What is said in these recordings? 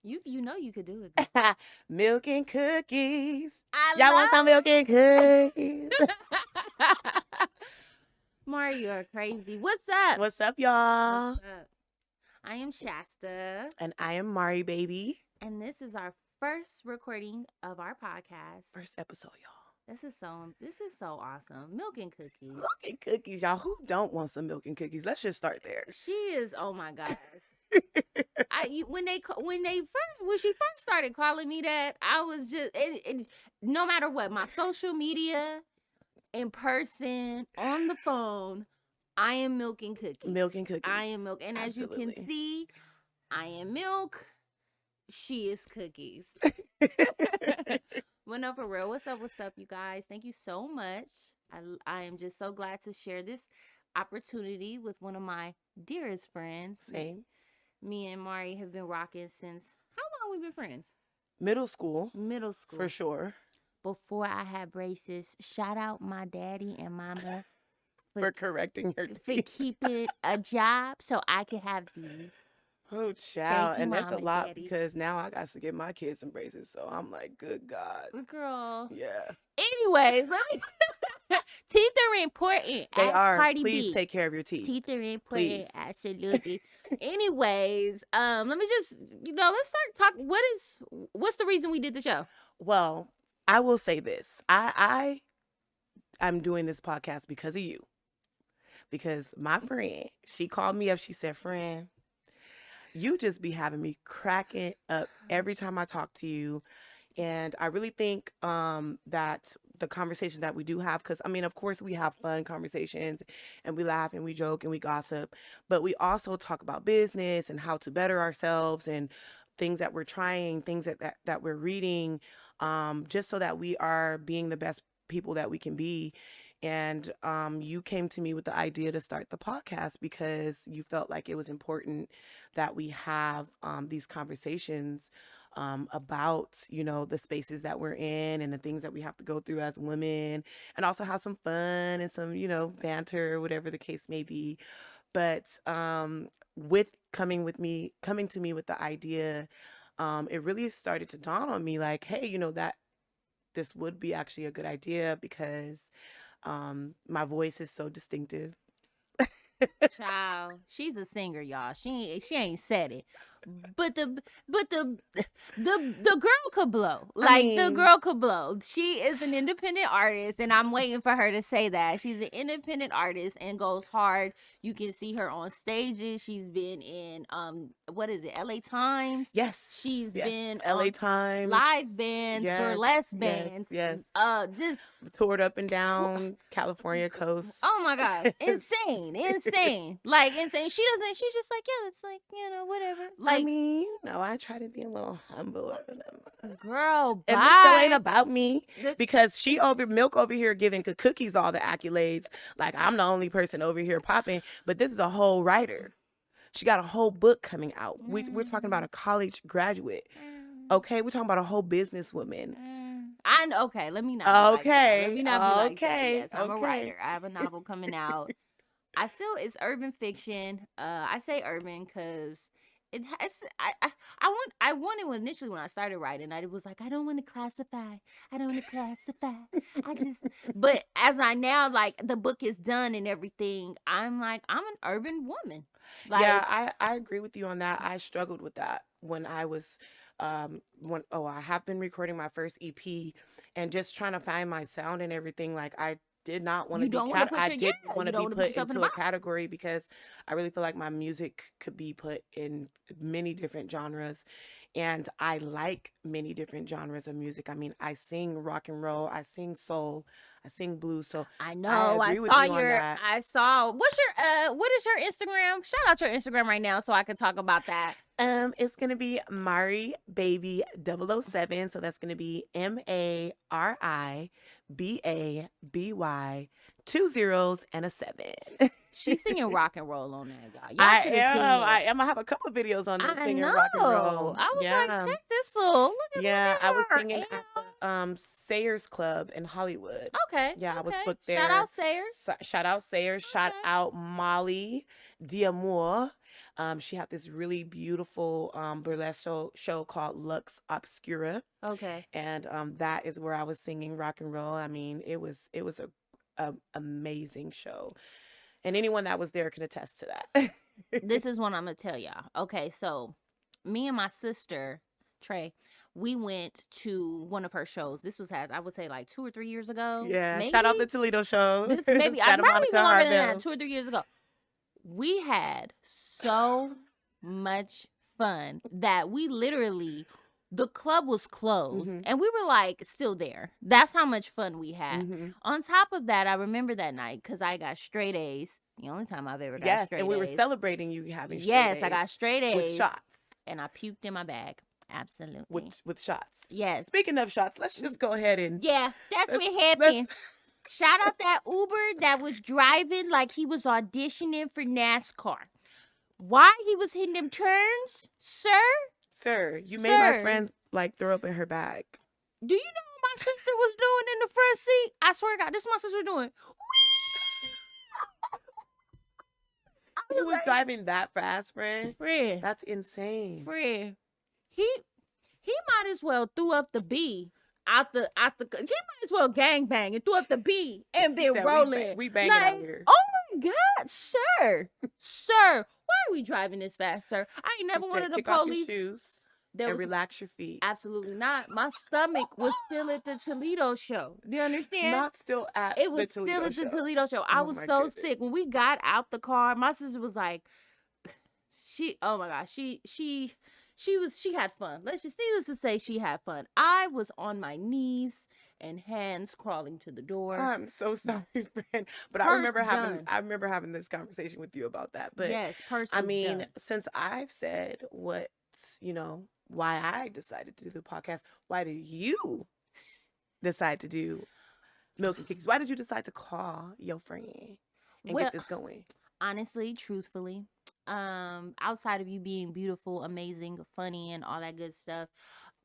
You know you could do it, girl. Milk and cookies. I Y'all want some milk and cookies? Mari, you are crazy. What's up? What's up, y'all? What's up? I am Shasta. And I am Mari, baby. And this is our first recording of our podcast. First episode, y'all. This is so awesome. Milk and cookies. Milk and cookies, y'all. Who don't want some milk and cookies? Let's just start there. She is. Oh my gosh. When she first started calling me that, I was just no matter what, my social media, in person, on the phone, I am Milk and Cookies. Milk and cookies. I am Milk, and Absolutely. as you can see, I am Milk. She is Cookies. Well, no, for real. What's up, you guys? Thank you so much. I am just so glad to share this opportunity with one of my dearest friends. Same. Me and Mari have been rocking since, how long we been friends? Middle school. For sure. Before I had braces. Shout out my daddy and mama for correcting her teeth. For keeping a job so I could have these. Oh, child. And that's a lot daddy. Because now I got to get my kids some braces. So I'm like, good God. Girl. Yeah. Anyways, teeth are important. They are. Cardi Please B. take care of your teeth. Teeth are important. Please. Absolutely. Anyways, let me just, let's start talking. What's the reason we did the show? Well, I will say this. I'm doing this podcast because of you. Because my friend, she called me up. She said, friend, you just be having me cracking up every time I talk to you. And I really think that the conversations that we do have, because, of course, we have fun conversations and we laugh and we joke and we gossip, but we also talk about business and how to better ourselves and things that we're trying, things that we're reading, just so that we are being the best people that we can be. And you came to me with the idea to start the podcast because you felt like it was important that we have these conversations about, the spaces that we're in and the things that we have to go through as women, and also have some fun and some, banter, whatever the case may be. But with coming to me with the idea, it really started to dawn on me like, hey, that this would be actually a good idea because my voice is so distinctive. Child, she's a singer, y'all. She ain't said it, but the girl could blow. The girl could blow. She is an independent artist, and I'm waiting for her to say that she's an independent artist and goes hard. You can see her on stages. She's been in what is it, LA Times? Yes, she's been LA Times, live bands, burlesque bands. Yes. Just toured up and down California coast. Oh my God, insane. Like insane. She's just like, yeah, it's like, whatever. Like, I try to be a little humble. Girl, and this show ain't about me because Milk over here giving Cookies all the accolades. Like, I'm the only person over here popping, but this is a whole writer. She got a whole book coming out. We're talking about a college graduate. Okay, we're talking about a whole businesswoman. Okay, let me not. Okay, let me not be like that. Yes, I'm a okay. writer. I have a novel coming out. It's urban fiction. I say urban because it has. I wanted initially when I started writing. I was like, I don't want to classify. But as I now, like, the book is done and everything, I'm like, I'm an urban woman. Like, yeah, I agree with you on that. I struggled with that when I was. I have been recording my first EP and just trying to find my sound and everything. Like, I did not want to be I didn't want to be put into a category because I really feel like my music could be put in many different genres, and I like many different genres of music. I sing rock and roll, I sing soul, I sing blues. So I know I saw what is your Instagram? Shout out your Instagram right now so I can talk about that. It's gonna be Mari Baby 007. So that's gonna be MARIBABY, 2 zeros and a 7. She's singing rock and roll on that, y'all. I am gonna have a couple of videos on that singing rock and roll. I was like, check this little. Look at I was singing at the Sayers Club in Hollywood. Okay. Yeah, I was booked there. Shout out Sayers. Shout out Sayers. Shout out Molly D'Amour. She had this really beautiful burlesque show called Lux Obscura, Okay. and that is where I was singing rock and roll. I mean, it was a amazing show, and anyone that was there can attest to that. This is what I'm gonna tell y'all. Okay, so me and my sister Trey, we went to one of her shows. This was I would say like 2 or 3 years ago. Yeah, maybe shout out the Toledo show. this maybe I Santa might Monica even longer than that. Harbells. 2 or 3 years ago. We had so much fun that we literally the club was closed and we were like still there. That's how much fun we had. On top of that, I remember that night because I got straight A's. The only time I've ever got Yes, straight and we were A's. celebrating you having straight Yes, A's I got straight A's with shots. and I puked in my bag. Absolutely. With shots. Yes. Speaking of shots, let's just go ahead and Yeah, that's what happened. Shout out that Uber that was driving like he was auditioning for NASCAR. Why he was hitting them turns, sir? Sir, you made my friend like throw up in her bag. Do you know what my sister was doing in the front seat? I swear to God, this is my sister doing. He was driving that fast, friend. Friend. That's insane. Friend. He might as well threw up the B out the he might as well gangbang and threw up the B and been rolling. We banging out here. Oh my God, sir. Sir, why are we driving this fast, sir? I ain't never wanted the kick off your police. shoes and relax your feet. Absolutely not. My stomach was still at the Toledo show. Do you understand? Not still at it was the Toledo still at show. the Toledo show. I was so goodness. sick. When we got out the car, my sister was like, oh my gosh, she had fun. Needless to say, she had fun. I was on my knees and hands crawling to the door. I'm so sorry, friend. But I remember having this conversation with you about that. But yes, done. Since I've said why I decided to do the podcast, why did you decide to do Milk and Cookies? Why did you decide to call your friend and get this going? Honestly, truthfully, outside of you being beautiful, amazing, funny, and all that good stuff,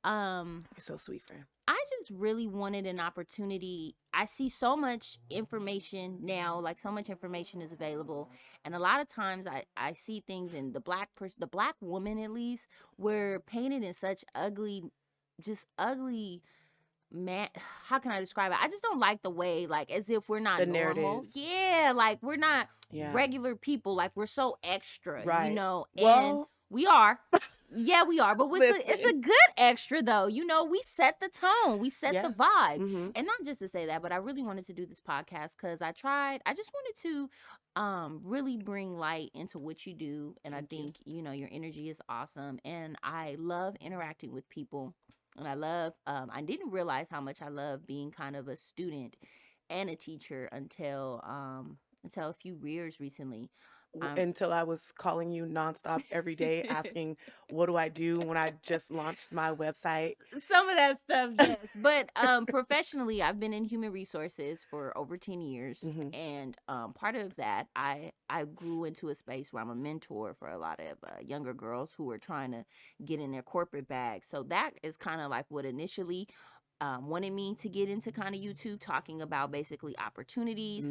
you're so sweet, friend. I just really wanted an opportunity. I see so much information now, like so much information is available, and a lot of times I see things in the black woman at least, we're painted in such ugly, man, how can I describe it? I just don't like the way, like, as if we're not the normal. Narrative. Yeah, like we're not regular people. Like we're so extra, right? And we are. Yeah, we are. But it's a good extra, though. We set the tone. We set the vibe. And not just to say that, but I really wanted to do this podcast because I just wanted to really bring light into what you do. And I think, your energy is awesome. And I love interacting with people. And I love, I didn't realize how much I love being kind of a student and a teacher until a few years recently. Until I was calling you nonstop every day asking, what do I do when I just launched my website? Some of that stuff, yes. But professionally, I've been in human resources for over 10 years. And part of that, I grew into a space where I'm a mentor for a lot of younger girls who are trying to get in their corporate bag. So that is kind of like what initially wanted me to get into kind of YouTube, talking about basically opportunities.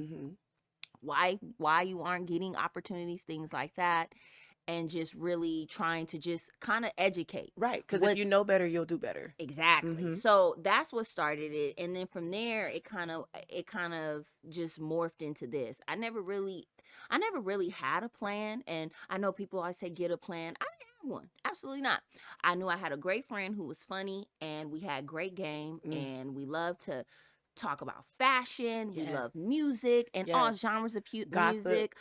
Why you aren't getting opportunities, things like that, and just really trying to just kind of educate. Right, because if you know better, you'll do better. Exactly. So that's what started it, and then from there, it kind of just morphed into this. I never really had a plan, and I know people always say get a plan. I didn't have one. Absolutely not. I knew I had a great friend who was funny, and we had great game, and we loved to talk about fashion. We love music and all genres of music.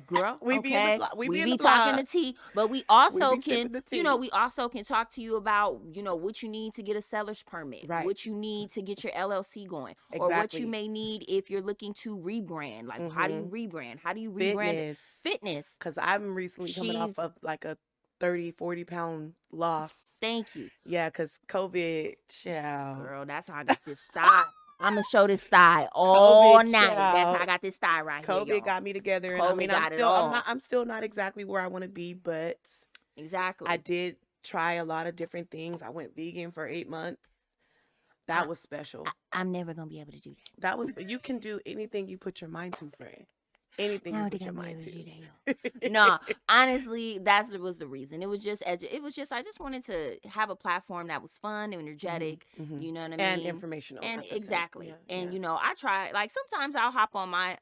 Girl, we be talking the tea, but we also can talk to you about what you need to get a seller's permit, what you need to get your LLC going, or what you may need if you're looking to rebrand. Like how do you rebrand? How do you rebrand fitness? Because I'm recently coming off of like a 30-40 pound loss. Thank you. Yeah, because COVID, child. Girl, that's how I got this thigh. I'm going to show this thigh all night. That's how I got this thigh right here, COVID got me together. And I'm still not exactly where I want to be, but exactly. I did try a lot of different things. I went vegan for 8 months. That was special. I'm never going to be able to do that. You can do anything you put your mind to, friend. Anything I you don't put think your I'm mind able to to. do that. No, honestly, that was the reason. It was just I just wanted to have a platform that was fun and energetic. Mhm. You know what I And mean? informational And at the same. exactly. Yeah, And yeah. I try, like, sometimes I'll hop on my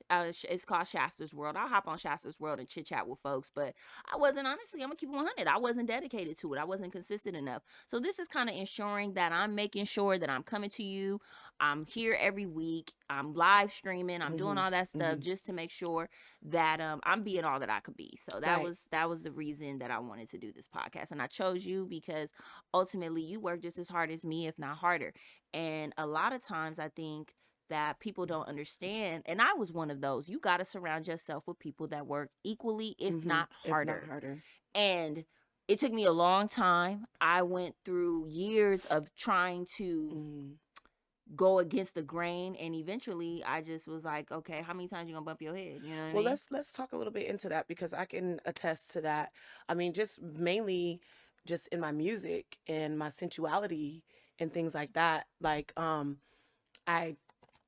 it's called Shasta's World. I'll hop on Shasta's World and chit chat with folks, but I wasn't, honestly, I'm gonna keep it 100. I wasn't dedicated to it. I wasn't consistent enough. So this is kind of ensuring that I'm making sure that I'm coming to you. I'm here every week. I'm live streaming. I'm doing all that stuff just to make sure that I'm being all that I could be. So that Right. was the reason that I wanted to do this podcast, and I chose you because ultimately you work just as hard as me, if not harder. And a lot of times I think that people don't understand, and I was one of those. You got to surround yourself with people that work equally, if not harder. If not harder. And it took me a long time. I went through years of trying to go against the grain, and eventually I just was like, okay, how many times you gonna bump your head? You know what I mean? Let's talk a little bit into that, because I can attest to that. I mean, just mainly just in my music and my sensuality and things like that. Like, I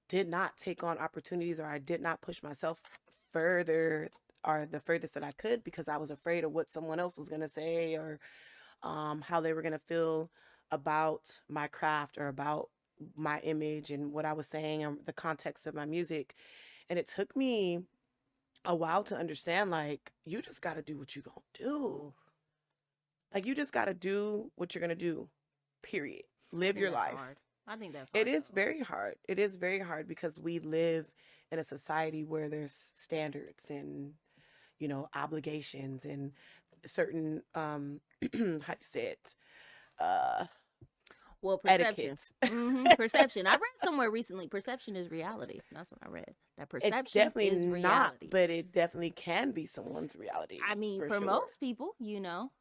did not take on opportunities, or I did not push myself further, or the furthest that I could, because I was afraid of what someone else was gonna say, or how they were gonna feel about my craft, or about my image and what I was saying, and the context of my music. And it took me a while to understand, like, you just got to do what you gonna do. Like, you just got to do what you're gonna do, period. Live your life. Hard. I think that's It hard. is very hard. It is very hard, because we live in a society where there's standards and, obligations and certain, how do you say it? Well, perception. Etiquette. Perception. I read somewhere recently, perception is reality. That's what I read. That perception It's definitely is not, reality. but it definitely can be someone's reality. I mean, for sure. most people,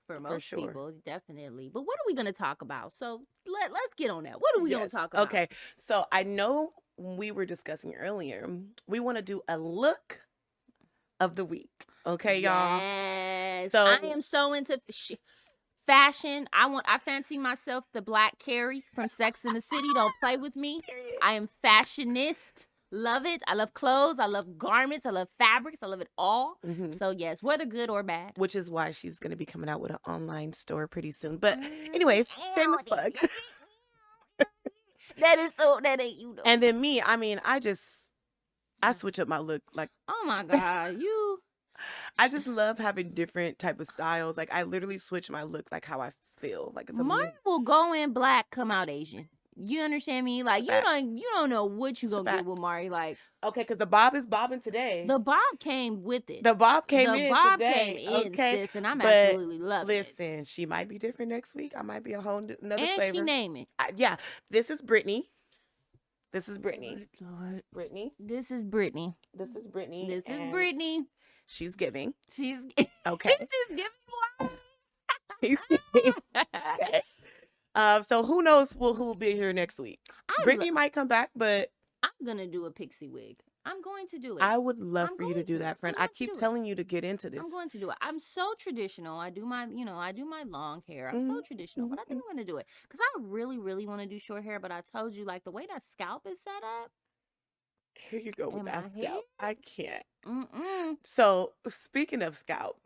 for most sure. people, definitely. But what are we going to talk about? So let's get on that. What are we going to talk about? Okay. So I know we were discussing earlier, we want to do a look of the week. Okay, y'all? Yes. So I am so into fashion. I fancy myself the Black Carrie from Sex and the City. Don't play with me. I am fashionist. Love it. I love clothes. I love garments. I love fabrics. I love it all. So yes, whether good or bad. Which is why she's going to be coming out with an online store pretty soon. But anyways, shameless plug. That ain't you though. And then me, I mean, I switch up my look. Like, oh my God, I just love having different type of styles. Like, I literally switch my look like how I feel. Like, it's Mari will go in black, come out Asian. You understand me? Like, you don't know what you gonna get with Mari. Like, okay, because the bob is bobbing today. The bob came with it. The bob came in today. Okay, sis, and I'm absolutely loving it. Listen, she might be different next week. I might be a whole another and flavor. And she name it. Yeah, this is Brittany. This is Brittany. Lord. Brittany. This is Brittany. This is Brittany. This is Brittany. She's giving. She's okay. She's giving what? She's giving. Okay. So who knows who will be here next week? Brittany might come back, but I'm gonna do a pixie wig. I'm going to do it. I would love for you to do that, friend. I keep telling you to get into this. I'm going to do it. I'm so traditional. I do my long hair. I'm so traditional, but I think I'm going to do it because I really, really want to do short hair. But I told you, like, the way that scalp is set up. Here you go with that scalp. I can't. Mm-mm. So speaking of scalp.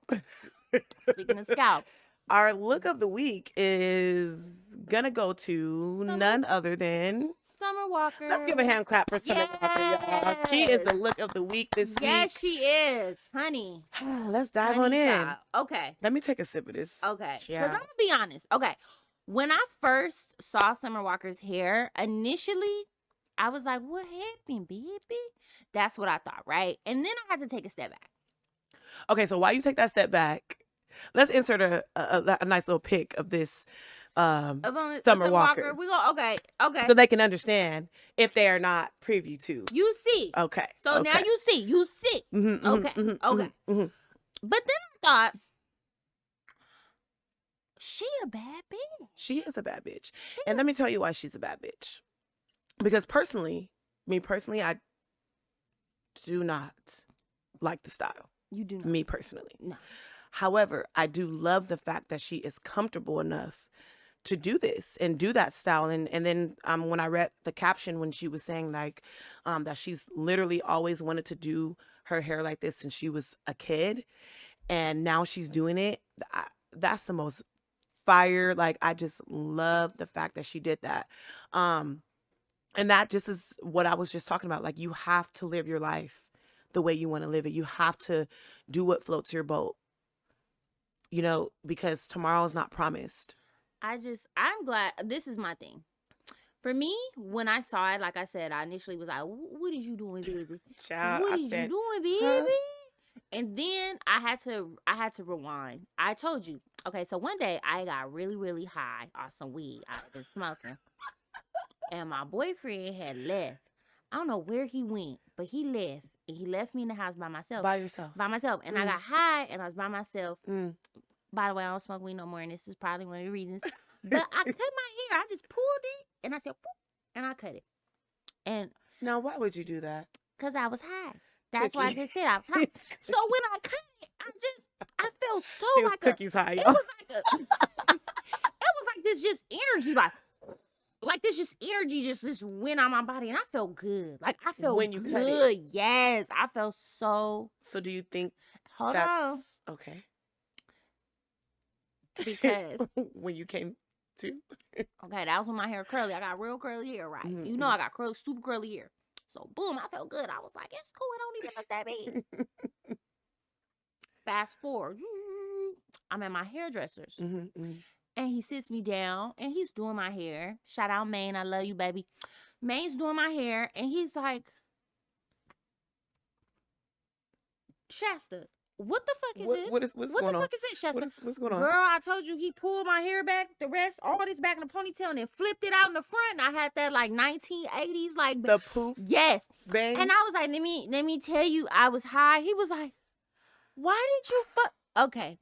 Our look of the week is gonna go to none other than Summer Walker. Let's give a hand clap for Summer Walker, y'all. She is the look of the week this week. Yes, she is, honey. Let's dive on in. Child. Okay. Let me take a sip of this. Okay. Because I'm gonna be honest. Okay. When I first saw Summer Walker's hair, initially, I was like, what happened, baby? That's what I thought, right? And then I had to take a step back. Okay, so while you take that step back, let's insert a nice little pic of this Summer Walker. We go, okay. So they can understand if they are not privy to. You see. Okay. So now you see. Okay. But then I thought, she a bad bitch. She is a bad bitch. And let me tell you why she's a bad bitch. Because me personally, I do not like the style. You do not? Me personally. No. However, I do love the fact that she is comfortable enough to do this and do that style. And then when I read the caption when she was saying like that she's literally always wanted to do her hair like this since she was a kid, and now she's doing it. That's the most fire. Like, I just love the fact that she did that. And that just is what I was just talking about. Like, you have to live your life the way you want to live it. You have to do what floats your boat, you know, because tomorrow is not promised. I'm glad. This is my thing. For me, when I saw it, like I said, I initially was like, what is you doing, baby? Child, What I is you said, doing, baby? huh? And then I had to rewind. I told you. Okay, so one day I got really, really high off some weed I've been smoking. And my boyfriend had left. I don't know where he went, but he left. And he left me in the house by myself. By yourself. By myself. And I got high and I was by myself. By the way, I don't smoke weed no more, and this is probably one of the reasons. But I cut my hair. I just pulled it, and I said, whoop, and I cut it. And now, why would you do that? Because I was high. That's why I just said I was high. So when I cut it, I felt so she was like cookies high. It was like this just energy, like this just energy just went on my body, and I felt good. Like, I felt when you good. cut it. Yes, I felt so. So do you think Hold that's on. okay? Because when you came to, okay, that was when my hair curly. I got real curly hair, right? You know, I got super curly hair. So boom, I felt good. I was like, it's cool. It don't even look that bad. Fast forward, I'm at my hairdresser's, and he sits me down, and he's doing my hair. Shout out, Maine. I love you, baby. Maine's doing my hair, and he's like, Shasta, what the fuck is this? What's what going the on? fuck is this, Shasta? What's going on? Girl, I told you he pulled my hair back, the rest, all this back in a ponytail, and then flipped it out in the front. And I had that like 1980s, like the poof. Yes. Bang. And I was like, let me tell you, I was high. He was like, why did you Okay.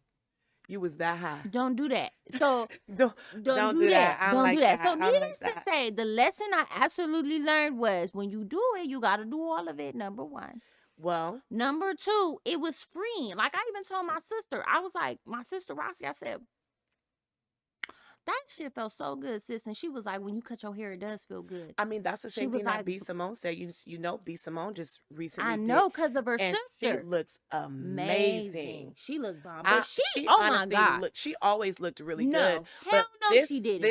You was that high. Don't do that. So don't do that. I don't like do that. that. So I needless like to that. say, the lesson I absolutely learned was when you do it, you got to do all of it. Number one. Well, number two, it was freeing. Like, I even told my sister, I was like, my sister Roxy, I said, that shit felt so good, sis. And she was like, when you cut your hair, it does feel good. I mean, that's the same thing like, that B. Simone said. You know, B. Simone just recently I know, because of her and sister. She looks amazing. She looked bomb. But she oh my God. She always looked really good. Hell but no, she didn't.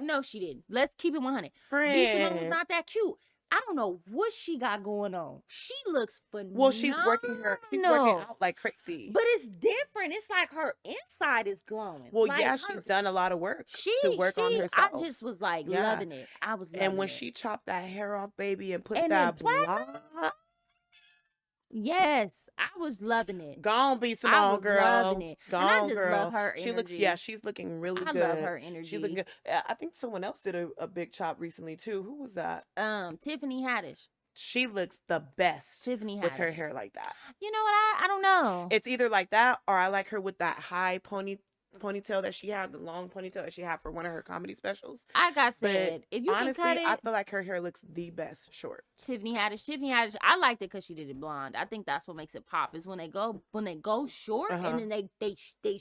No, she didn't. Let's keep it 100. Friend. B. Simone was not that cute. I don't know what she got going on. She looks phenomenal. Well, she's working out like crazy. But it's different. It's like her inside is glowing. Well, like yeah, she's done a lot of work to work on herself. I just was like loving it. I was loving it. And when she chopped that hair off, baby, and put that blonde. Yes, I was loving it. Gone, B. Simone, I was girl. loving it. Gone, and I just girl. love her energy. She's looking really good. I love her energy. She's looking good. I think someone else did a big chop recently too. Who was that? Tiffany Haddish. She looks the best. Tiffany Haddish. With her hair like that. You know what? I don't know. It's either like that, or I like her with that high ponytail that she had, the long ponytail that she had for one of her comedy specials. Like I said, if you honestly, can cut it, I feel like her hair looks the best short. Tiffany Haddish, I liked it because she did it blonde. I think that's what makes it pop, is when they go short, and then they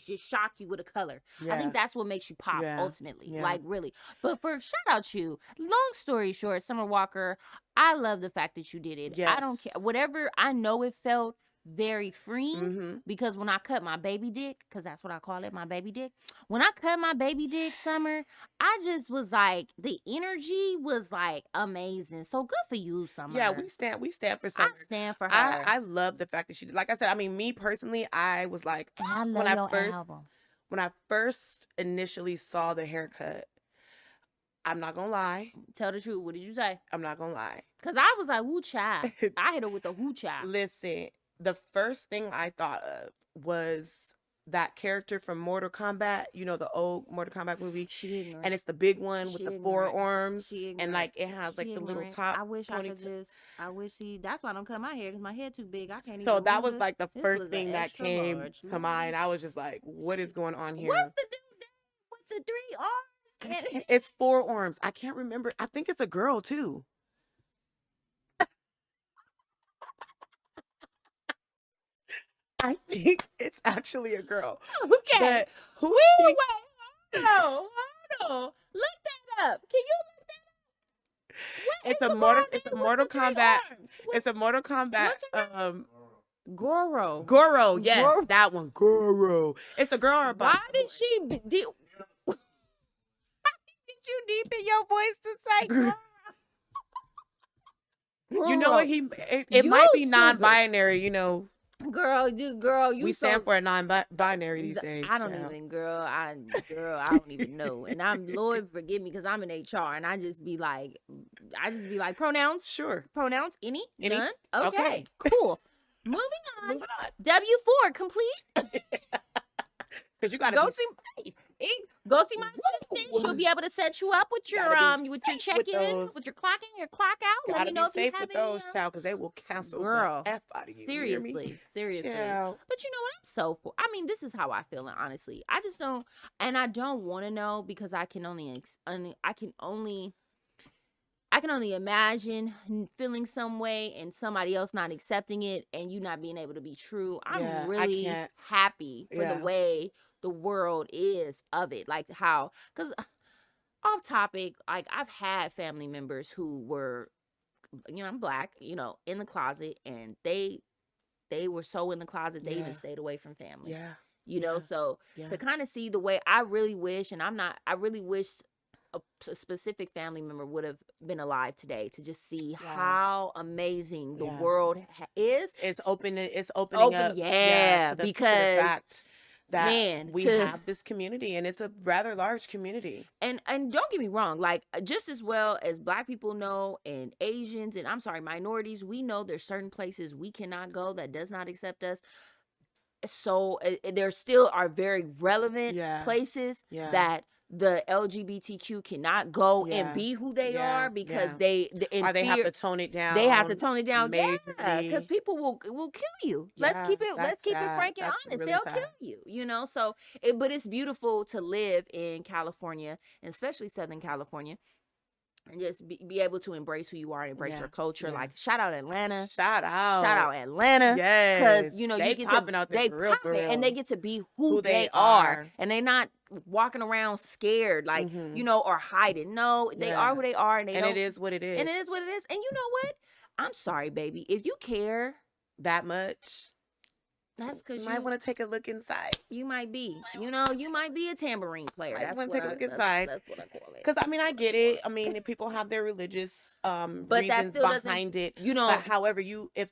just shock you with a color. Yeah. I think that's what makes you pop ultimately, like really. But for shout out you, long story short, Summer Walker, I love the fact that you did it. Yes. I don't care whatever. I know it felt very freeing because when I cut my baby dick, because that's what I call it, my baby dick. When I cut my baby dick, Summer, I just was like, the energy was like amazing. So good for you, Summer. Yeah, we stand for Summer. I stand for her. I love the fact that she did. Like I said, I mean, me personally, I was like, I love album. When I first initially saw the haircut, I'm not gonna lie. Tell the truth. What did you say? I'm not gonna lie. Because I was like, woo child. I hit her with the woo child. Listen, the first thing I thought of was that character from Mortal Kombat. You know, the old Mortal Kombat movie. And it's the big one with the four arms. And like it has like the little top. I wish I could just, that's why I don't cut my hair, because my hair too big. I can't even. So that was like the first thing that came to mind. I was just like, what is going on here? What's the dude? What's the 3 arms? It's 4 arms. I can't remember. I think it's a girl too. I think it's actually a girl. Okay. But who wait, hold on. Look that up. Can you look that up? It's a the Mortal girl nigga Mortal with the 3 Kombat. arms? It's a Mortal Kombat. What's her Goro. Goro. Yes, Goro. that one. Goro. It's a girl or a boy? Why did she? Did you deepen your voice to say Goro? You know what it You might be stupid. non-binary, you know. Girl, you We stand for a non-binary these days. I don't even, I don't even know. And Lord forgive me, because I'm in HR, and I just be like pronouns. Sure. Pronouns, any? None. Okay. Okay. Cool. Moving on. W4 complete. Because you gotta Go see my assistant. She'll be able to set you up with your check-in, with your clock in, your clock out. Let me know if you have with those, child, because they will cancel girl, the F out of you. Seriously. Child. But you know what? I'm so full. I mean, this is how I feel, honestly. I just don't, and I don't want to know, because I can only imagine feeling some way and somebody else not accepting it, and you not being able to be true. I'm really happy for the way the world is of it. Like how, because off topic, like I've had family members who were, I'm Black, in the closet, and they were so in the closet, they even stayed away from family. So to kind of see the way I really wish, and I really wish a specific family member would have been alive today to just see how amazing the world is. It's opening up. Yeah, because to the fact that we have this community, and it's a rather large community. And don't get me wrong, like just as well as Black people know, and Asians, and minorities, we know there's certain places we cannot go that does not accept us. So there still are very relevant places that the LGBTQ cannot go and be who they are, because they have to tone it down. They have to tone it down, because people will kill you. Let's keep it frank and honest. Really they'll kill you. So but it's beautiful to live in California, and especially Southern California, and just be able to embrace who you are and embrace your culture. Like shout out Atlanta. Shout out Atlanta. Yes. Because they get popping out there, for real. And they get to be who they are. And they not walking around scared, like, or hiding. No, they are who they are, and it is what it is. And it is what it is. And you know what? I'm sorry, baby. If you care that much, that's because you might want to take a look inside. You might be. You might be a tambourine player. I want to take a look inside. That's what I call it. Because, I get it. if people have their religious reasons behind it. But however, if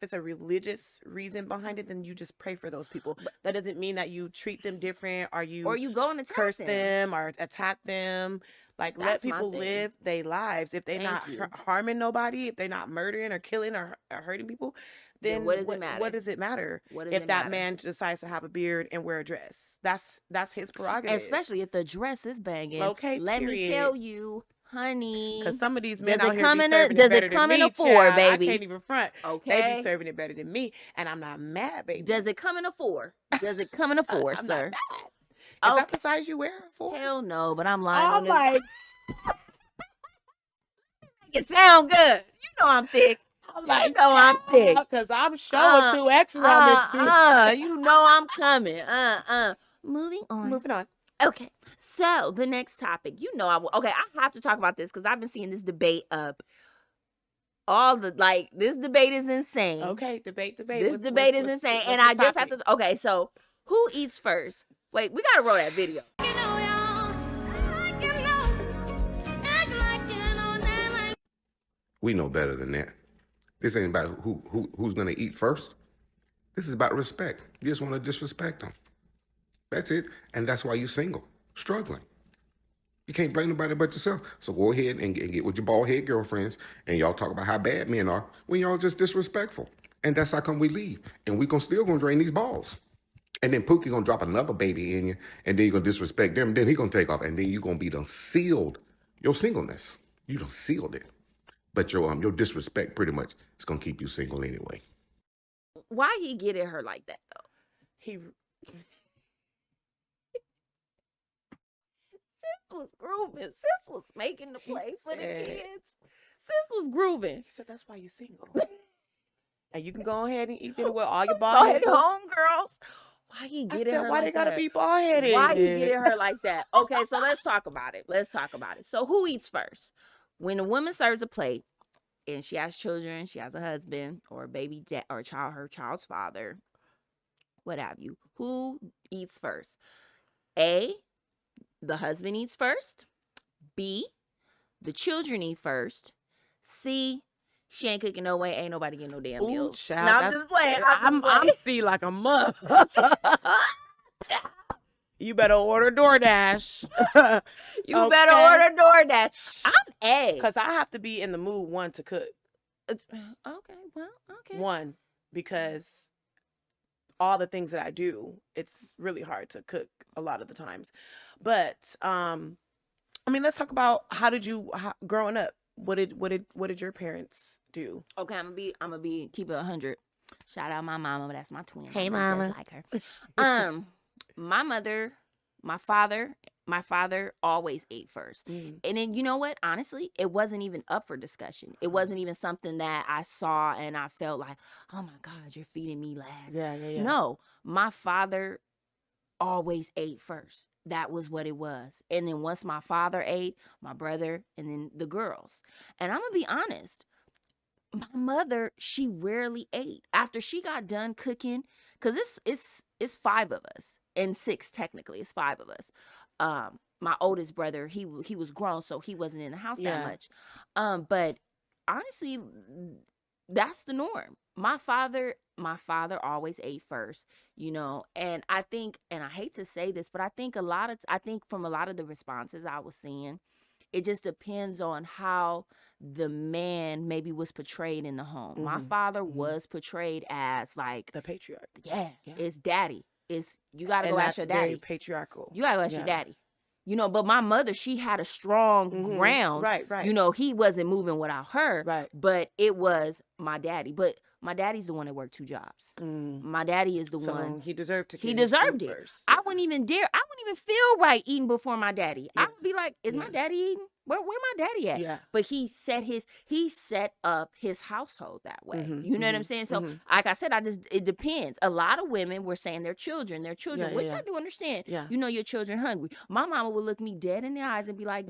it's a religious reason behind it, then you just pray for those people. That doesn't mean that you treat them different, or you go and curse them or attack them. Like, let people live their lives. If they're not harming nobody, if they're not murdering or killing or hurting people, then what does it matter? What does it matter if that man decides to have a beard and wear a dress? That's his prerogative. Especially if the dress is banging. Okay, let me tell you, honey. Because some of these men out here be serving it better than me. Does it come in a 4, baby? I can't even front. Okay. They be serving it better than me, and I'm not mad, baby. Does it come in a 4? Does it come in a 4, I'm sir? Not mad. Is that the size you wear it for? Hell no, but I'm lying. Like, make it sound good. You know I'm thick. I'm thick. Because I'm showing 2 X's on this bitch. You know I'm coming. Moving on. Okay, so the next topic, I have to talk about this because I've been seeing this debate up. This debate is insane. Okay, debate. This debate is insane, and I just have to. Okay, so who eats first? Wait, we gotta roll that video. We know better than that. This ain't about who's gonna eat first. This is about respect. You just want to disrespect them. That's it, and that's why you're single, struggling. You can't blame nobody but yourself. So go ahead and get with your bald head girlfriends, and y'all talk about how bad men are when y'all just disrespectful. And that's how come we leave, and we still gonna drain these balls. And then Pookie gonna drop another baby in you, and then you're gonna disrespect them, and then he gonna take off, and then you're gonna be done sealed your singleness. You done sealed it. But your disrespect pretty much is gonna keep you single anyway. Why he get at her like that though? Sis was grooving. Sis was making the play for the kids. Sis was grooving. He said that's why you're single. And you can go ahead and eat dinner with all your bald headed homegirls. Why he get at her why like they gotta that? Be bald headed? Why he get at her like that? Okay, so let's talk about it. So who eats first? when a woman serves a plate and she has children, she has a husband or a baby dad or a child, her child's father, what have you, who eats first? A, the husband eats first. B, the children eat first. C, she ain't cooking no way. Ain't nobody getting no damn Ooh, meals. child, No, I'm just playing. I'm C like a mother. You better order DoorDash. You better order DoorDash. I'm A. Because I have to be in the mood, one, to cook. Okay. One, because all the things that I do, it's really hard to cook a lot of the times. But I mean, let's talk about growing up. What did your parents do? Okay, I'm gonna be keep it 100. Shout out my mama, that's my twin. Hey, I'm mama. just like her. My father always ate first. And then, you know what? Honestly, it wasn't even up for discussion. It wasn't even something that I saw and I felt like, oh my God, you're feeding me last. Yeah. No, my father always ate first. That was what it was. And then once my father ate, my brother, and then the girls. And I'm gonna be honest, my mother, she rarely ate after she got done cooking, because it's 5 of us and 6 technically. It's 5 of us. My oldest brother, he was grown, so he wasn't in the house that much. But honestly, that's the norm. My father always ate first, you know, and I think, and I hate to say this, but I think from a lot of the responses I was seeing, it just depends on how the man maybe was portrayed in the home. My father was portrayed as like the patriarch. Yeah. It's daddy. You gotta go ask your daddy. Very patriarchal. You gotta go ask your daddy. You know, but my mother, she had a strong ground. Right. You know, he wasn't moving without her. Right. But it was my daddy. But my daddy's the one that worked 2 jobs. My daddy is the one. He deserved to. He deserved it. First. I wouldn't even feel right eating before my daddy. Yeah. I would be like, is my daddy eating? Where my daddy at? Yeah. But he set up his household that way. You know what I'm saying? So like I said, it depends. A lot of women were saying their children, which I do understand. Yeah. You know your children hungry. My mama would look me dead in the eyes and be like,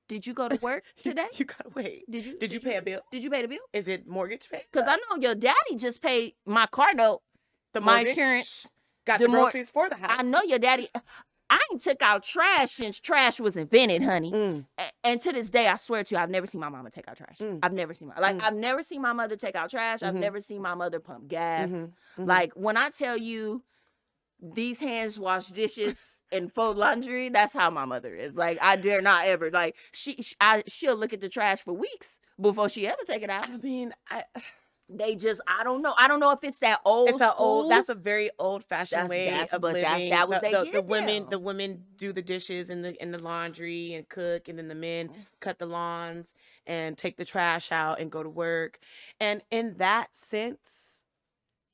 did you go to work today? You gotta wait. Did you pay a bill? Did you pay the bill? Is it mortgage paid? Because I know your daddy just paid my car note, my insurance. Got the groceries for the house. I know your daddy. I ain't took out trash since trash was invented, honey. And to this day, I swear to you, I've never seen my mama take out trash. I've never seen I've never seen my mother take out trash. I've never seen my mother pump gas. Like when I tell you these hands wash dishes and fold laundry, that's how my mother is. Like I dare not ever. Like she'll look at the trash for weeks before she ever take it out. I mean, I don't know. I don't know if it's that old. It's school. That's a very old-fashioned way of living. That was the women do the dishes and the laundry and cook, and then the men cut the lawns and take the trash out and go to work. And in that sense,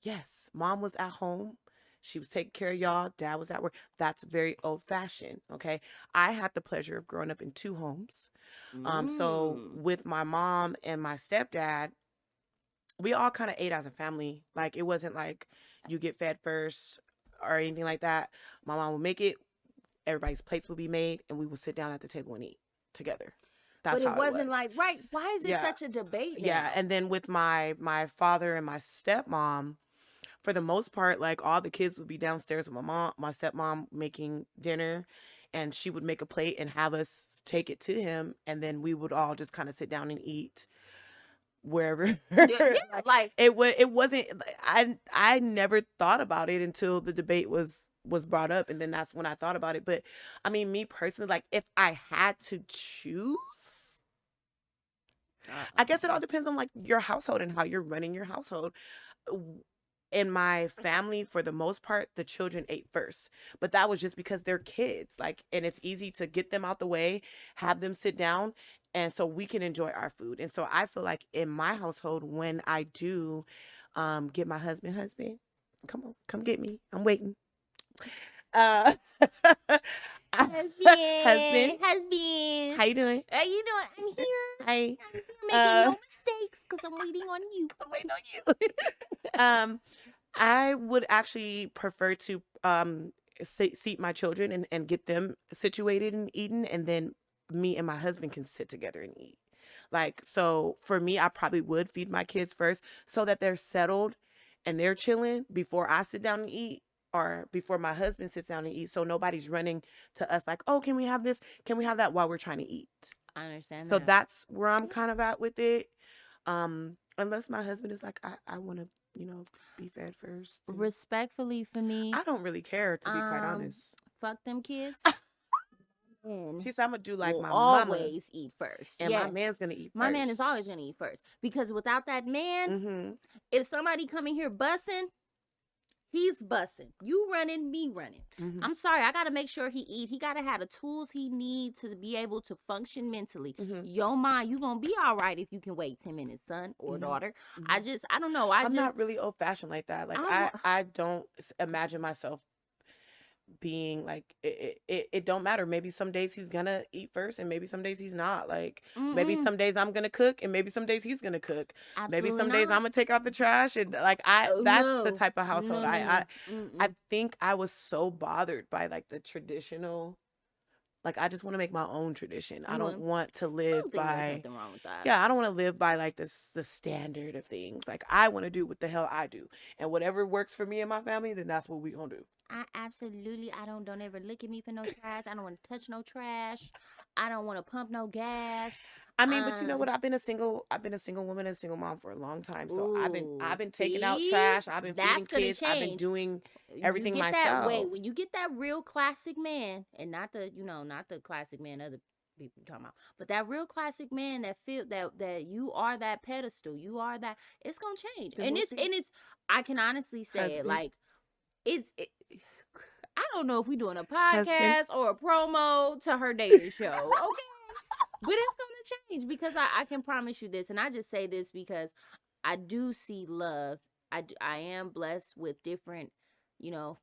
yes, mom was at home. She was taking care of y'all. Dad was at work. That's very old-fashioned. Okay, I had the pleasure of growing up in 2 homes. So with my mom and my stepdad, we all kind of ate as a family. Like, it wasn't like you get fed first or anything like that. My mom would make it. Everybody's plates would be made, and we would sit down at the table and eat together. That's but how it wasn't was. like, right, why is it such a debate now? Yeah, and then with my father and my stepmom, for the most part, like, all the kids would be downstairs with my stepmom making dinner, and she would make a plate and have us take it to him, and then we would all just kind of sit down and eat wherever. Like it wasn't. I never thought about it until the debate was brought up, and then that's when I thought about it. But I mean, me personally, like, if I had to choose, I guess it all depends on like your household and how you're running your household. In my family, for the most part, the children ate first, but that was just because they're kids, like, and it's easy to get them out the way, have them sit down, and so we can enjoy our food. And so I feel like in my household, when I do get my husband, come get me, I'm waiting. Husband, how you doing? How you doing? I'm here. Hi. I'm here making no mistakes because I'm waiting on you. I'm waiting on you. I would actually prefer to seat my children and get them situated and eaten, and then me and my husband can sit together and eat. Like, so for me, I probably would feed my kids first so that they're settled and they're chilling before I sit down and eat, or before my husband sits down and eat. So nobody's running to us like, oh, can we have this? Can we have that, while we're trying to eat? I understand So that. that's where I'm kind of at with it. Unless my husband is like, I want to, be fed first. Respectfully, for me, I don't really care, to be quite honest. fuck them kids. And She said, I'm going to do like will my mama. always eat first. And Yes. my man's going to eat first. My man is always going to eat first. Because without that man, if somebody come in here bussing, he's bussing. You running, me running. I'm sorry. I got to make sure he eat. He got to have the tools he need to be able to function mentally. Yo, ma, you going to be all right if you can wait 10 minutes, son or daughter. I don't know. I'm not really old fashioned like that. Like, I don't imagine myself being like, it don't matter. Maybe some days he's gonna eat first and maybe some days he's not. Like, maybe some days I'm gonna cook and maybe some days he's gonna cook. Absolutely maybe some days I'm gonna take out the trash, and like, that's the type of household I think I was so bothered by like the traditional. Like, I just want to make my own tradition. I don't want to live by. There's nothing wrong with that. Yeah, I don't want to live by like the standard of things. Like, I want to do what the hell I do, and whatever works for me and my family, then that's what we gonna do. I don't ever look at me for no trash. I don't want to touch no trash. I don't want to pump no gas. I mean, but you know what? I've been a single woman and a single mom for a long time. So I've been taking out trash. I've been feeding kids. Change. I've been doing everything myself. When you get that real classic man, and not the classic man other people talking about, but that real classic man that feel that you are that pedestal, you are that, it's gonna change. Then And we'll it's I can honestly say it, like, I don't know if we're doing a podcast or a promo to her dating show, okay? But it's gonna change, because I can promise you this, and I just say this because I do see love. I am blessed with different,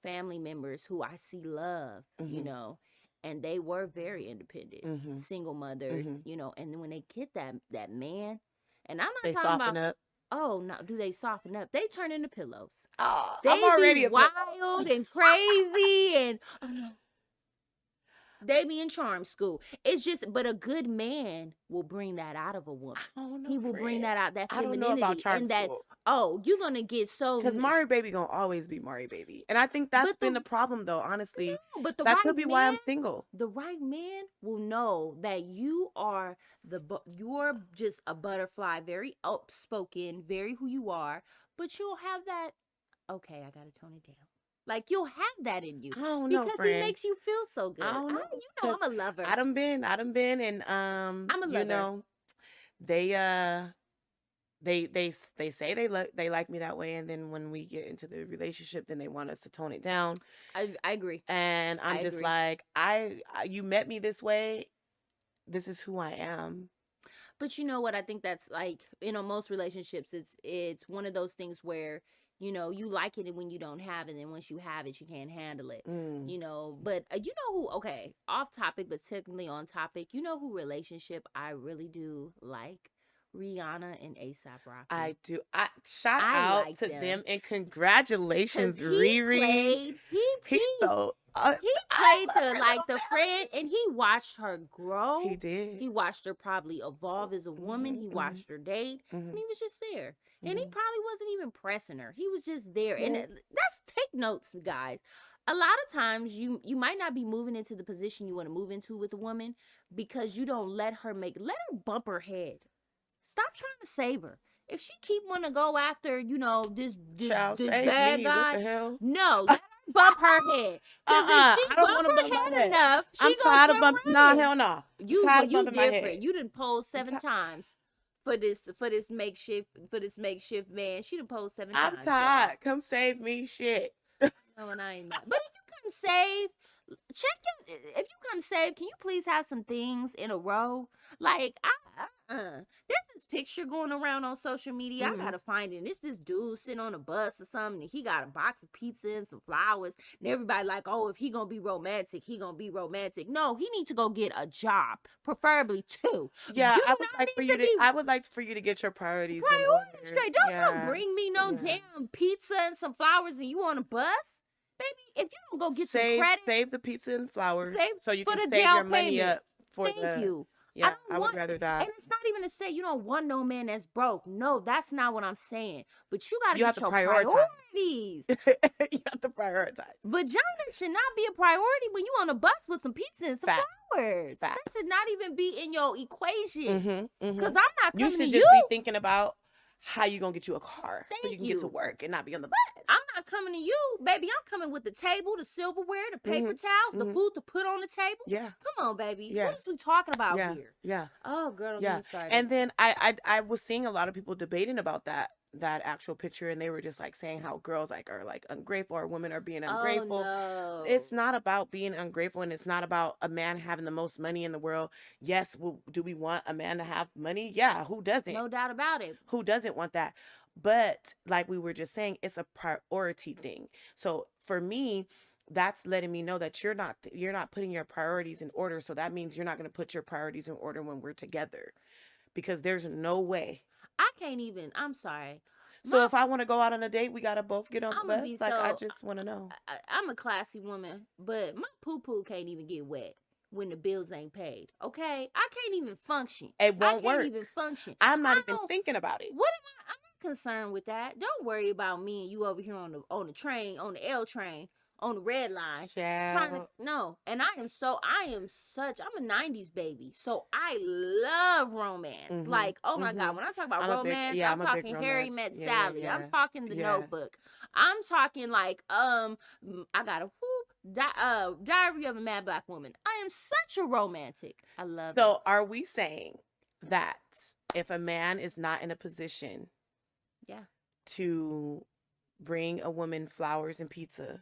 family members who I see love, and they were very independent, single mothers, and then when they get that man, and I'm not talking about up. Oh no! Do they soften up? They turn into pillows. Oh, They I'm already be wild and crazy, and oh no, they be in charm school. It's just, but a good man will bring that out of a woman. He will bring that out, that femininity. I don't know about charm and that, school. oh, you're gonna get so, because Mari Baby gonna always be Mari Baby, and I think that's been the problem, though. Honestly, but that right could be why I'm single. The right man will know that you are you're just a butterfly, very outspoken, very who you are, but you'll have that. Okay, I gotta tone it down. Like, you'll have that in you. I don't know, because he makes you feel so good. I don't know. I'm a lover. I done been, and I'm a lover. They say they like me that way, and then when we get into the relationship, then they want us to tone it down. I agree. And I'm just like, you met me this way. This is who I am. But you know what? I think that's like, most relationships, it's one of those things where, you like it when you don't have it, and once you have it, you can't handle it. But who, okay, off topic, but technically on topic, who relationship I really do like? Rihanna and A$AP Rocky. I do. Shout out like to them, and congratulations, Riri. He played the friend, and he watched her grow. He did. He watched her probably evolve as a woman. He watched her date, and he was just there. And he probably wasn't even pressing her. He was just there. And that's, take notes, guys. A lot of times you might not be moving into the position you want to move into with a woman because you don't let her bump her head. Stop trying to save her. If she keep want to go after, this bad guy, what the hell? No, let her bump her head. Because if she bump her head enough, I'm tired of bumping. No, hell no. You different. You done posed 7 times for this makeshift man. She done posed 7 times. I'm tired. Come save me, shit. No, and I ain't mad. But if you come save, if you come save, can you please have some things in a row? Like, there's this picture going around on social media. I gotta find it. It's this dude sitting on a bus or something, and he got a box of pizza and some flowers, and everybody like, oh, if he gonna be romantic, he gonna be romantic. No, he needs to go get a job, preferably 2. Yeah, I would like for you to get your priorities straight. Don't come bring me no damn pizza and some flowers, and you on a bus. Baby, if you don't go get some credit, save the pizza and flowers so you can the save your money payment. up for Thank you. Yeah, don't I would want, rather that. and it's not even to say you don't want no man that's broke. No, that's not what I'm saying. But you got to You have get to your prioritize. priorities. You have to prioritize. Vagina should not be a priority when you on a bus with some pizza and some Fact. flowers. Fact. That should not even be in your equation. Because Mm-hmm. I'm not You coming should to just you. be thinking about how you gonna get you a car so Thank you can get to you. work and not be on the bus. I'm not coming to you, baby. I'm coming with the table, the silverware, the paper towels, the food to put on the table. Yeah. Come on, baby. Yeah. What is we talking about Yeah. here? Yeah. Oh, girl, don't Yeah. get me started. And then I was seeing a lot of people debating about that actual picture, and they were just like saying how girls like are like ungrateful or women are being ungrateful. Oh, no. It's not about being ungrateful, and it's not about a man having the most money in the world. Yes, do we want a man to have money? Yeah, who doesn't? No doubt about it. Who doesn't want that? But like we were just saying, it's a priority thing. So for me, that's letting me know that you're not putting your priorities in order. So that means you're not going to put your priorities in order when we're together, because there's no way. I can't even. I'm sorry. So if I want to go out on a date, we got to both get on the I'ma bus. be Like, I so- just want to know. I'm a classy woman, but my poo-poo can't even get wet when the bills ain't paid. Okay? I can't even function. It won't I work. can't even function. I'm not I even don't- thinking about it. What am I? I'm not concerned with that. Don't worry about me and you over here on the train, on the L train, on the red line. No. And I'm a 90s baby. So I love romance. Like, oh my God, when I talk about romance, I'm talking Harry Met Sally. Yeah. I'm talking The Notebook. I'm talking like, I got a Diary of a Mad Black Woman. I am such a romantic. I love it. So are we saying that if a man is not in a position to bring a woman flowers and pizza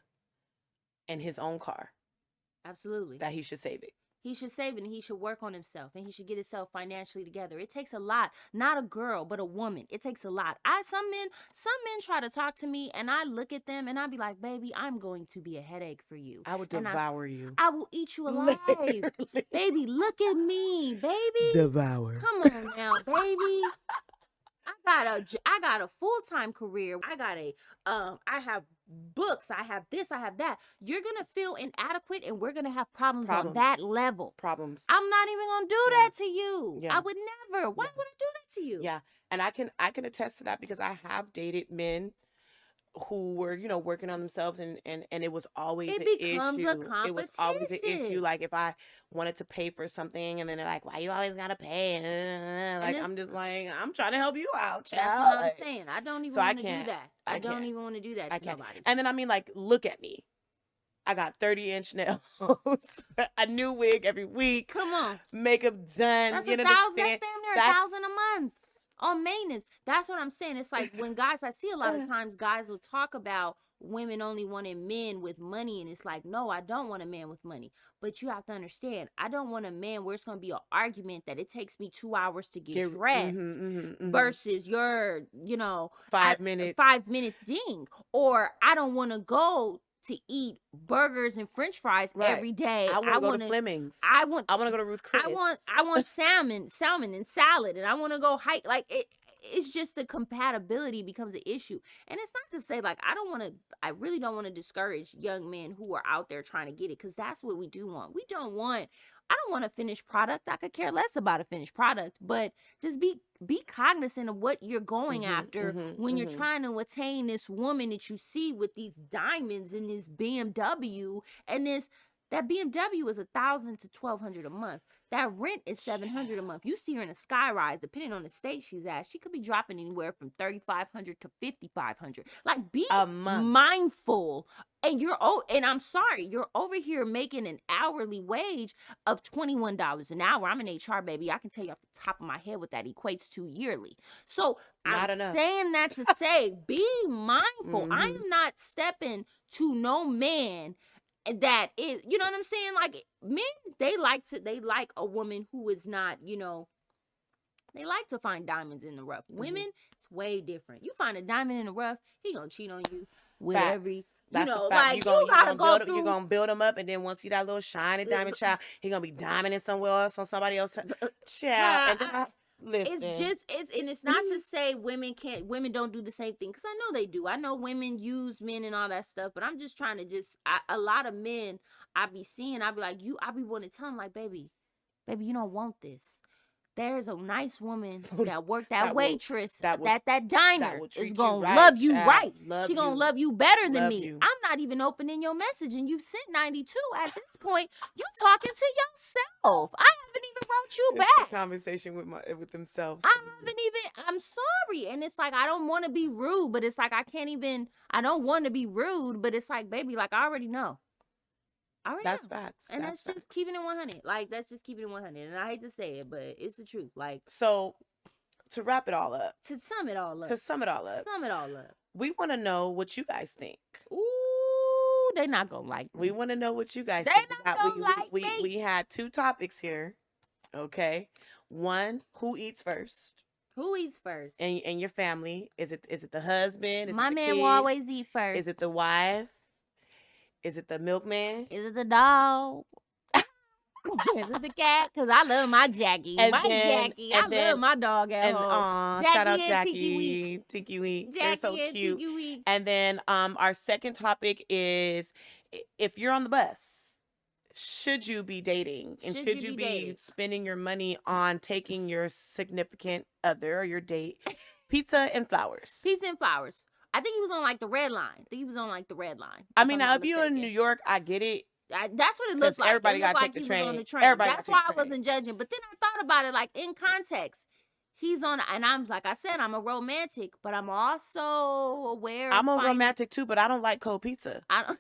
in his own car, absolutely, that he should save it? He should save it, and he should work on himself, and he should get himself financially together. It takes a lot, not a girl, but a woman. It takes a lot. Some men try to talk to me, and I look at them, and I be like, baby, I'm going to be a headache for you. I would devour you. I will eat you alive. Literally. Baby, look at me, baby. Devour. Come on now, baby. I got a full-time career. I have books. I have this. I have that. You're going to feel inadequate, and we're going to have problems on that level. Problems. I'm not even going to do that to you. Yeah. I would never. Why would I do that to you? Yeah. And I can attest to that, because I have dated men who were, working on themselves, and it was always an issue. It was always an issue. Like, if I wanted to pay for something, and then they're like, why you always gotta pay? Like, I'm just like, I'm trying to help you out, child. That's what I'm saying. I don't even want to do that. I don't even want to do that to nobody. And then, I mean, like, look at me. I got 30-inch nails, a new wig every week. Come on. Makeup done. That's $1,000. That's damn near $1,000 a month. On maintenance. That's what I'm saying. It's like when guys, I see a lot of times guys will talk about women only wanting men with money, and it's like, no, I don't want a man with money. But you have to understand, I don't want a man where it's going to be an argument that it takes me 2 hours to get dressed versus your, 5 minutes. 5 minute ding. Or I don't want to go to eat burgers and French fries every day. I want to go to Fleming's. I want to go to Ruth Chris. I want salmon and salad, and I want to go hike. Like it's just the compatibility becomes an issue. And it's not to say like I really don't want to discourage young men who are out there trying to get it, because that's what we do want. I don't want a finished product. I could care less about a finished product, but just be cognizant of what you're going after when you're trying to attain this woman that you see with these diamonds in this BMW, and that BMW is $1,000 to $1,200 a month. That rent is $700 a month. You see her in a sky rise, depending on the state she's at, she could be dropping anywhere from $3,500 to $5,500. Like, be mindful. And I'm sorry, you're over here making an hourly wage of $21 an hour. I'm an HR baby. I can tell you off the top of my head what that equates to yearly. So I'm saying that to say, be mindful. I am not stepping to no man that is, you know what I'm saying? Like, men, they like a woman who is not, they like to find diamonds in the rough. Women, it's way different. You find a diamond in the rough, he gonna cheat on you with every, That's like, you gotta go through. You're gonna build him up, and then once you that little shiny diamond child, he gonna be diamonding somewhere else on somebody else. Child. Listen. It's not to say women don't do the same thing, because I know they do. I know women use men and all that stuff, but I'm just trying to a lot of men I be seeing, I be like, I be wanting to tell them, like, baby, baby, you don't want this. There's a nice woman that worked That that will- waitress that will- that diner will is treat you gonna right, love you child. right. Love She gonna you. love you better than Love me. you. I'm not even opening your message, and you've sent 92. At this point, you talking to yourself. I haven't even wrote you It's a back. conversation with themselves. I haven't even. I'm sorry, and it's like I don't want to be rude, but it's like I can't even. I don't want to be rude, but it's like, baby, like I already know. I already That's know. facts. And that's just facts. keeping it 100. Like, that's just keeping it 100. And I hate to say it, but it's the truth. Like, So, to wrap it all up, to sum it all up. Sum it all up, we want to know what you guys think. Ooh, they not gonna like me. We want to know what you guys They think. not gonna like me. We had 2 topics here. Okay. One, who eats first? Who eats first? And your family. Is it the husband? Is My it the man kid? will always eat first. Is it the wife? Is it the milkman? Is it the dog? Is it the cat? Because I love my Jackie. I love my dog at home. Jackie shout out and Jackie. Tiki Week. Tiki Week. Jackie They're so and cute. Tiki Week. And then our second topic is, if you're on the bus, should you be dating? And should you be spending your money on taking your significant other or your date pizza and flowers? Pizza and flowers. I think he was on like the red line. I mean, now if you're in New York, I get it. That's what it looks like. Everybody got to take the train. That's why I wasn't judging. But then I thought about it, like in context. He's on, and I'm like I said, I'm a romantic, but I'm also aware. I'm a romantic too, but I don't like cold pizza. I don't.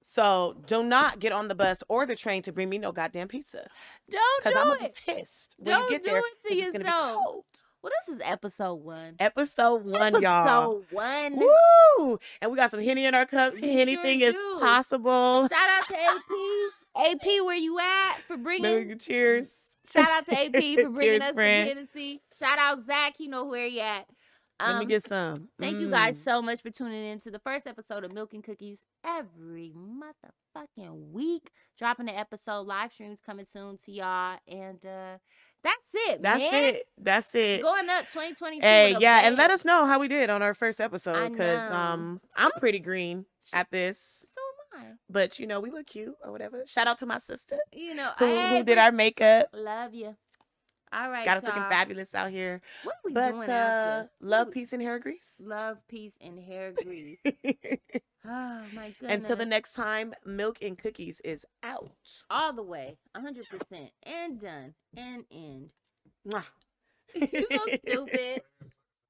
So do not get on the bus or the train to bring me no goddamn pizza. Don't do it. Because I'm gonna be pissed when you get there. Don't do it to yourself. It's gonna be cold. Well, this is episode 1. Episode 1, y'all. Episode 1. Woo! And we got some Henny in our cup. Anything is do. possible. Shout out to AP. AP, where you at for bringing? Cheers. Shout out to AP for bringing Cheers, us friend. some Hennessy. Shout out Zach. He know where he at. Let me get some. Thank you guys so much for tuning in to the first episode of Milk and Cookies every motherfucking week. Dropping the episode, live streams coming soon to y'all. And that's it, man. That's it. Going up 2022. Hey, yeah, and let us know how we did on our first episode. Because know. I'm pretty green at this. So am I. But, we look cute or whatever. Shout out to my sister. Hey, who did our makeup. Love you. All right, got y'all. freaking fabulous out here. What are we but doing after? love, peace, and hair grease. Love, peace, and hair grease. Oh my goodness. Until the next time, Milk and Cookies is out. All the way, 100%, and done, and end. Mwah. You're so stupid.